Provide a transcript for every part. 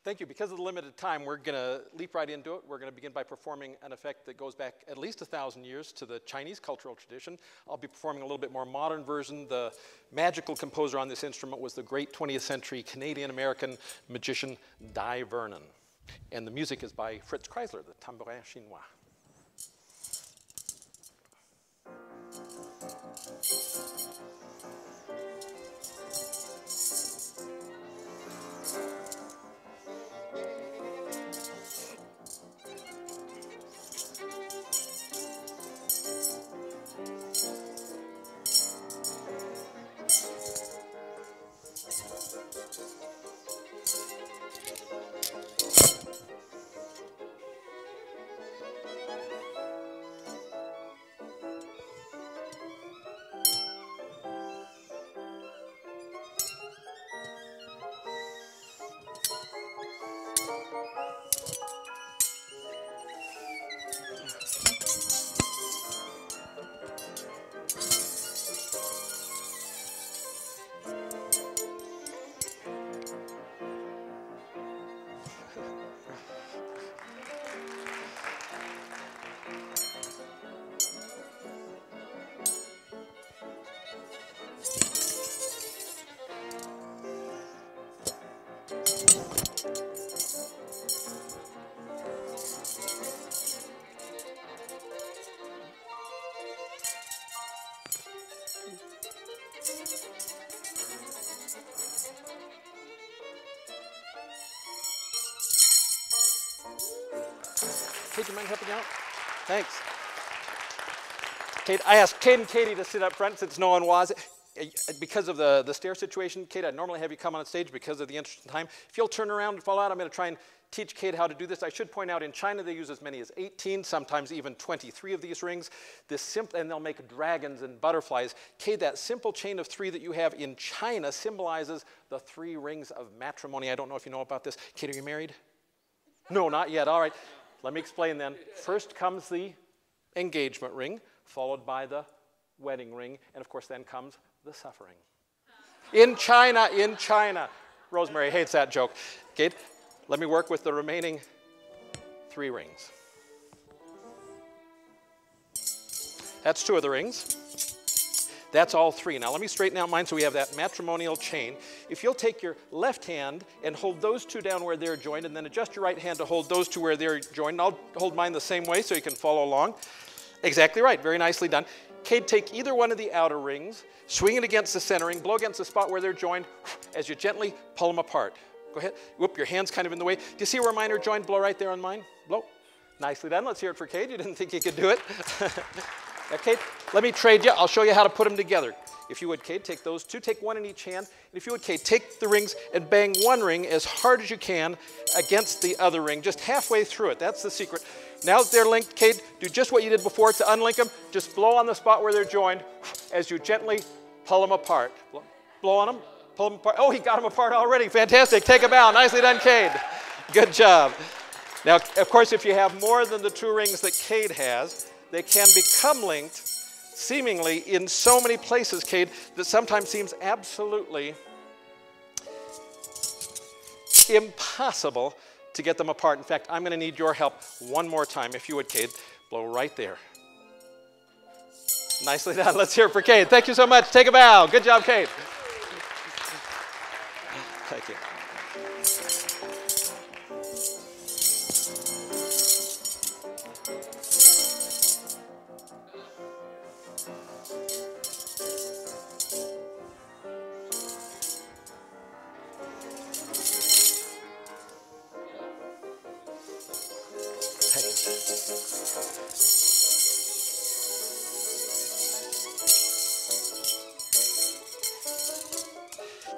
Thank you. Because of the limited time, we're going to leap right into it. We're going to begin by performing an effect that goes back at least 1,000 years to the Chinese cultural tradition. I'll be performing a little bit more modern version. The magical composer on this instrument was the great 20th century Canadian-American magician Dai Vernon. And the music is by Fritz Kreisler, the tambourin chinois. Kate, do you mind helping out? Thanks. Kate, I asked Kate and Katie to sit up front since no one was. Because of the stair situation, Kate, I'd normally have you come on stage because of the interest in time. If you'll turn around and fall out, I'm going to try and teach Kate how to do this. I should point out in China they use as many as 18, sometimes even 23 of these rings. And they'll make dragons and butterflies. Kate, that simple chain of 3 that you have in China symbolizes the 3 rings of matrimony. I don't know if you know about this. Kate, are you married? No, not yet. All right. Let me explain then. First comes the engagement ring, followed by the wedding ring, and of course then comes the suffering. In China. Rosemary hates that joke. Kate, let me work with the remaining 3 rings. That's 2 of the rings. That's all 3. Now let me straighten out mine so we have that matrimonial chain. If you'll take your left hand and hold those 2 down where they're joined, and then adjust your right hand to hold those 2 where they're joined. And I'll hold mine the same way so you can follow along. Exactly right. Very nicely done. Kate, take either one of the outer rings, swing it against the center ring, blow against the spot where they're joined as you gently pull them apart. Go ahead. Whoop, your hand's kind of in the way. Do you see where mine are joined? Blow right there on mine. Blow. Nicely done. Let's hear it for Kate. You didn't think you could do it. Now, Kate, let me trade you. I'll show you how to put them together. If you would, Kate, take those 2. Take 1 in each hand. And if you would, Kate, take the rings and bang one ring as hard as you can against the other ring, just halfway through it. That's the secret. Now that they're linked, Kate, do just what you did before to unlink them. Just blow on the spot where they're joined as you gently pull them apart. Blow on them, pull them apart. Oh, he got them apart already. Fantastic. Take a bow. Nicely done, Kate. Good job. Now, of course, if you have more than the 2 rings that Kate has, they can become linked seemingly in so many places, Kate, that sometimes seems absolutely impossible to get them apart. In fact, I'm going to need your help one more time. If you would, Kate, blow right there. Nicely done. Let's hear it for Kate. Thank you so much. Take a bow. Good job, Kate. Thank you.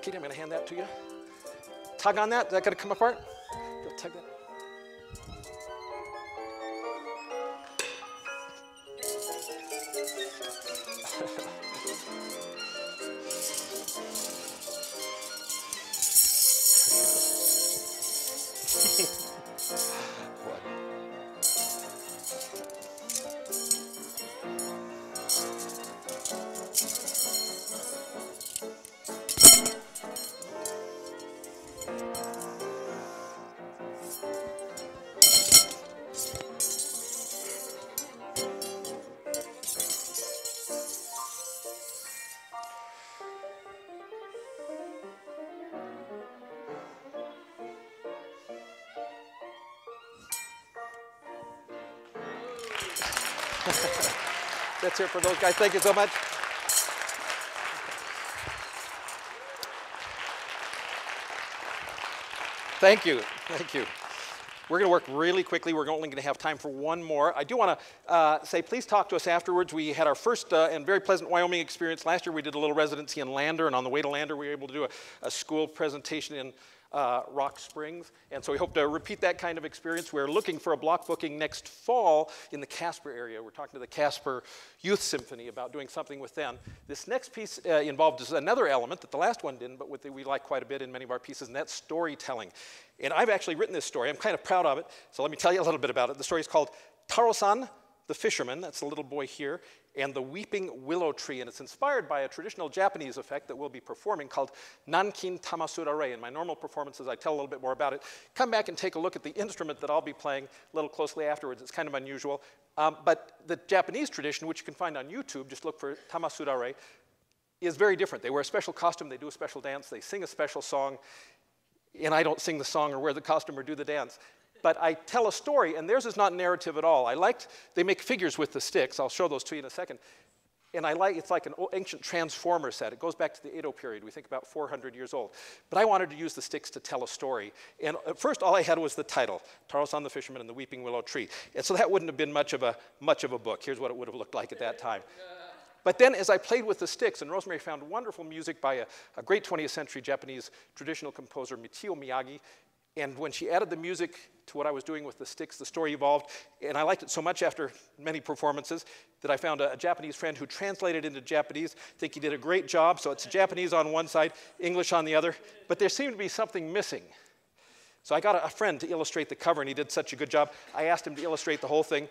Kate, I'm going to hand that to you. Tug on that. Is that going to come apart? You'll tug that. Let's hear it for those guys. Thank you so much. Thank you. Thank you. We're going to work really quickly. We're only going to have time for one more. I do want to say, please talk to us afterwards. We had our first and very pleasant Wyoming experience. Last year we did a little residency in Lander, and on the way to Lander we were able to do a school presentation in Rock Springs. And so we hope to repeat that kind of experience. We're looking for a block booking next fall in the Casper area. We're talking to the Casper Youth Symphony about doing something with them. This next piece involved another element that the last one didn't, but we like quite a bit in many of our pieces, and that's storytelling. And I've actually written this story. I'm kind of proud of it, so let me tell you a little bit about it. The story is called Taro-san, the Fisherman. That's the little boy here, and the Weeping Willow Tree. And it's inspired by a traditional Japanese effect that we'll be performing called Nankin Tamasura-re. In my normal performances, I tell a little bit more about it. Come back and take a look at the instrument that I'll be playing a little closely afterwards. It's kind of unusual. But the Japanese tradition, which you can find on YouTube, just look for Tamasura-re, is very different. They wear a special costume, they do a special dance, they sing a special song, and I don't sing the song or wear the costume or do the dance. But I tell a story, and theirs is not narrative at all. They make figures with the sticks. I'll show those to you in a second. And it's like an ancient transformer set. It goes back to the Edo period. We think about 400 years old. But I wanted to use the sticks to tell a story. And at first, all I had was the title, Taro-san the Fisherman and the Weeping Willow Tree. And so that wouldn't have been much of a book. Here's what it would have looked like at that time. But then as I played with the sticks, and Rosemary found wonderful music by a great 20th century Japanese traditional composer, Michio Miyagi, and when she added the music to what I was doing with the sticks, the story evolved, and I liked it so much after many performances that I found a Japanese friend who translated into Japanese. I think he did a great job, so it's Japanese on one side, English on the other, but there seemed to be something missing. So I got a friend to illustrate the cover, and he did such a good job. I asked him to illustrate the whole thing.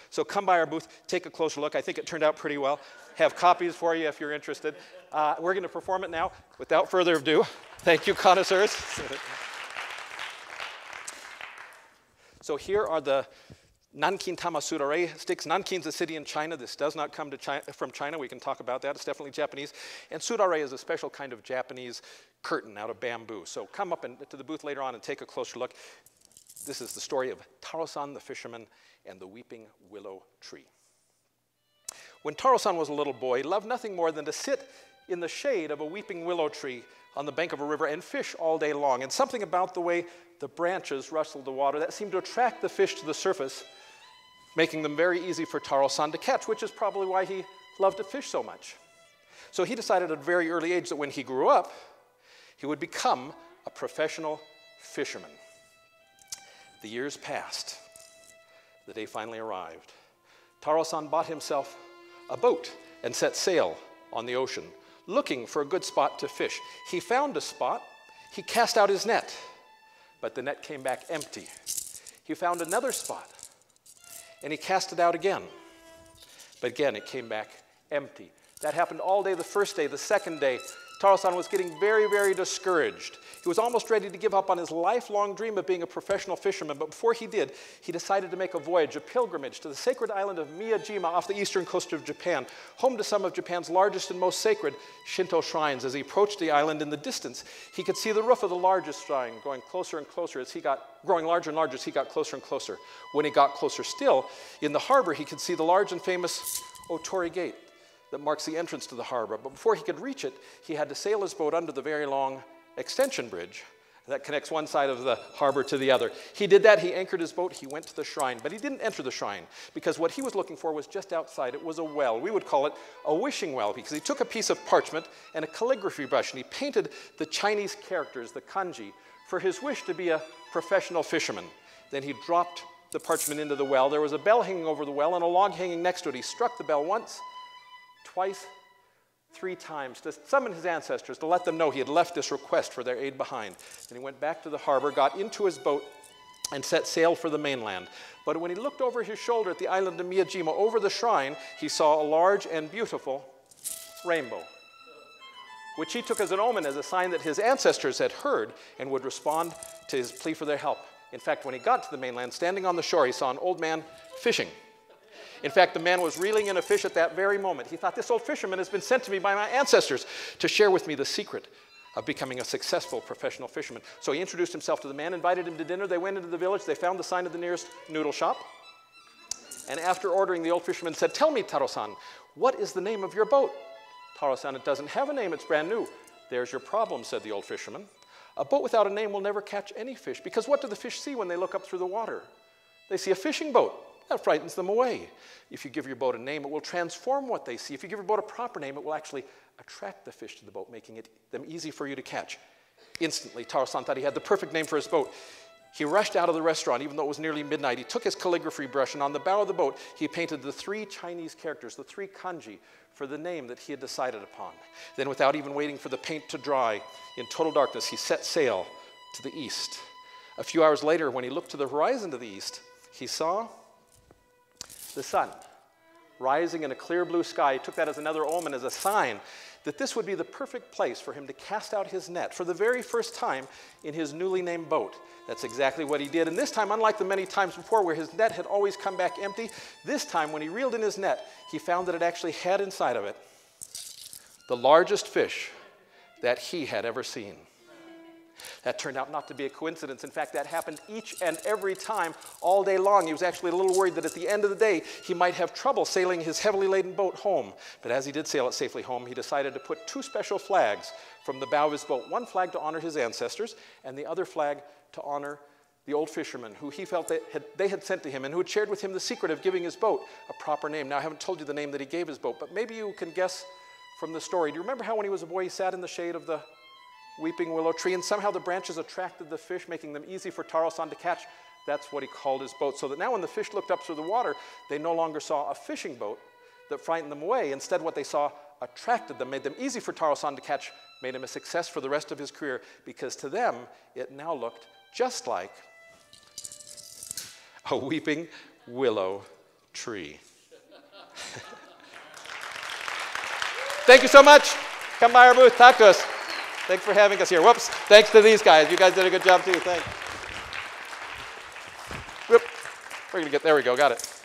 So come by our booth, take a closer look. I think it turned out pretty well. Have copies for you if you're interested. We're going to perform it now. Without further ado, thank you, connoisseurs. So here are the Nankin Tamasura-re sticks. Nankin's a city in China. This does not come from China. We can talk about that. It's definitely Japanese. And Sura-re is a special kind of Japanese curtain out of bamboo. So come up to the booth later on and take a closer look. This is the story of Taro-san the Fisherman and the Weeping Willow Tree. When Taro-san was a little boy, he loved nothing more than to sit in the shade of a weeping willow tree on the bank of a river and fish all day long. And something about the way the branches rustled the water, that seemed to attract the fish to the surface, making them very easy for Taro-san to catch, which is probably why he loved to fish so much. So he decided at a very early age that when he grew up, he would become a professional fisherman. The years passed. The day finally arrived. Taro-san bought himself a boat and set sail on the ocean, looking for a good spot to fish. He found a spot. He cast out his net, but the net came back empty. He found another spot, and he cast it out again, but again it came back empty. That happened all day the first day. The second day, Taro-san was getting very, very discouraged. He was almost ready to give up on his lifelong dream of being a professional fisherman, but before he did, he decided to make a voyage, a pilgrimage to the sacred island of Miyajima off the eastern coast of Japan, home to some of Japan's largest and most sacred Shinto shrines. As he approached the island in the distance, he could see the roof of the largest shrine going closer and closer growing larger and larger as he got closer and closer. When he got closer still, in the harbor, he could see the large and famous Otori Gate that marks the entrance to the harbor. But before he could reach it, he had to sail his boat under the very long extension bridge that connects one side of the harbor to the other. He did that, he anchored his boat, he went to the shrine, but he didn't enter the shrine because what he was looking for was just outside. It was a well. We would call it a wishing well because he took a piece of parchment and a calligraphy brush and he painted the Chinese characters, the kanji, for his wish to be a professional fisherman. Then he dropped the parchment into the well. There was a bell hanging over the well and a log hanging next to it. He struck the bell once, twice, 3 times to summon his ancestors, to let them know he had left this request for their aid behind. Then he went back to the harbor, got into his boat, and set sail for the mainland. But when he looked over his shoulder at the island of Miyajima, over the shrine, he saw a large and beautiful rainbow, which he took as an omen, as a sign that his ancestors had heard and would respond to his plea for their help. In fact, when he got to the mainland, standing on the shore, he saw an old man fishing. In fact, the man was reeling in a fish at that very moment. He thought, this old fisherman has been sent to me by my ancestors to share with me the secret of becoming a successful professional fisherman. So he introduced himself to the man, invited him to dinner. They went into the village. They found the sign of the nearest noodle shop. And after ordering, the old fisherman said, "Tell me, Taro-san, what is the name of your boat?" "Taro-san, it doesn't have a name, it's brand new." "There's your problem," said the old fisherman. "A boat without a name will never catch any fish, because what do the fish see when they look up through the water? They see a fishing boat. That frightens them away. If you give your boat a name, it will transform what they see. If you give your boat a proper name, it will actually attract the fish to the boat, making them easy for you to catch." Instantly, Taro-san thought he had the perfect name for his boat. He rushed out of the restaurant, even though it was nearly midnight. He took his calligraphy brush, and on the bow of the boat, he painted the 3 Chinese characters, the 3 kanji, for the name that he had decided upon. Then, without even waiting for the paint to dry, in total darkness, he set sail to the east. A few hours later, when he looked to the horizon to the east, he saw the sun rising in a clear blue sky. He took that as another omen, as a sign that this would be the perfect place for him to cast out his net for the very first time in his newly named boat. That's exactly what he did. And this time, unlike the many times before where his net had always come back empty, this time when he reeled in his net, he found that it actually had inside of it the largest fish that he had ever seen. That turned out not to be a coincidence. In fact, that happened each and every time all day long. He was actually a little worried that at the end of the day, he might have trouble sailing his heavily laden boat home. But as he did sail it safely home, he decided to put 2 special flags from the bow of his boat. One flag to honor his ancestors, and the other flag to honor the old fisherman who he felt they had sent to him and who had shared with him the secret of giving his boat a proper name. Now, I haven't told you the name that he gave his boat, but maybe you can guess from the story. Do you remember how when he was a boy, he sat in the shade of the weeping willow tree, and somehow the branches attracted the fish, making them easy for Taro-san to catch? That's what he called his boat. So that now when the fish looked up through the water, they no longer saw a fishing boat that frightened them away. Instead, what they saw attracted them, made them easy for Taro-san to catch, made him a success for the rest of his career, because to them, it now looked just like a weeping willow tree. Thank you so much. Come by our booth, talk to us. Thanks for having us here. Whoops. Thanks to these guys. You guys did a good job too. Thanks. Whoop. We're going to get, there we go. Got it.